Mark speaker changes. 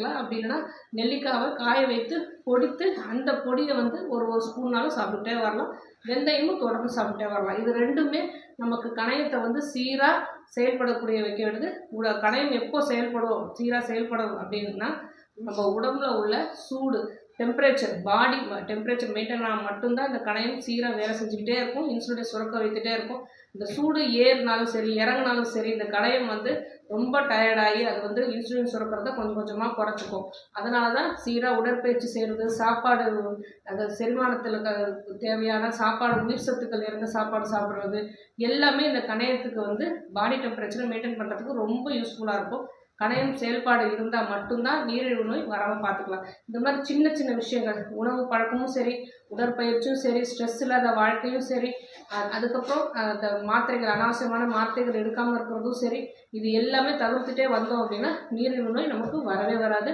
Speaker 1: எடுத்துக்கலாம். அப்படி இல்லைன்னா நெல்லிக்காவை காய வைத்து பொடித்து அந்த பொடியை வந்து ஒரு ஸ்பூன்னாலும் சாப்பிட்டுட்டே வரலாம். வெந்தயமும் தொடர்ந்து சாப்பிட்டே வரலாம். இது ரெண்டுமே நமக்கு கணையத்தை வந்து சீராக செயல்படக்கூடிய வைக்க வேண்டியது. கணையம் எப்போ சீராக செயல்படும் அப்படின்னா நம்ம உடம்புல உள்ள சூடு பாடி டெம்பரேச்சர் மெயின்டைன் ஆனால் மட்டும்தான் இந்த கணையம் சீராக வேலை செஞ்சுக்கிட்டே இருக்கும். இன்சுலினை சுரக்க வைத்துட்டே இருக்கும். இந்த சூடு ஏறினாலும் சரி இறங்கினாலும் சரி இந்த கணையம் வந்து ரொம்ப டயர்டாகி அது வந்து இன்சுலின் சுரக்கிறத கொஞ்சம் கொஞ்சமாக குறைச்சிக்கும். அதனால தான் சீராக உடற்பயிற்சி செய்கிறது, சாப்பாடு அது செரிமானத்தில் தேவையான சாப்பாடு உயிர் சத்துக்கள் நிறைந்த சாப்பாடு சாப்பிட்றது எல்லாமே இந்த கணையத்துக்கு வந்து பாடி டெம்பரேச்சரை மெயின்டைன் பண்ணுறதுக்கு ரொம்ப யூஸ்ஃபுல்லாக இருக்கும். கணையம் செயல்பாடு இருந்தால் மட்டும்தான் நீரிழிவு நோய் வராமல் பார்த்துக்கலாம். இந்த மாதிரி சின்ன சின்ன விஷயங்கள், உணவு பழக்கமும் சரி, உடற்பயிற்சியும் சரி, ஸ்ட்ரெஸ் இல்லாத வாழ்க்கையும் சரி, அதுக்கப்புறம் அந்த மாத்திரைகள் அனாவசியமான மாத்திரைகள் எடுக்காமல் இருக்கிறதும் சரி, இது எல்லாமே தவிர்த்துட்டே வந்தோம் அப்படின்னா நீரிழிவு நோய் நமக்கு வரவே வராது.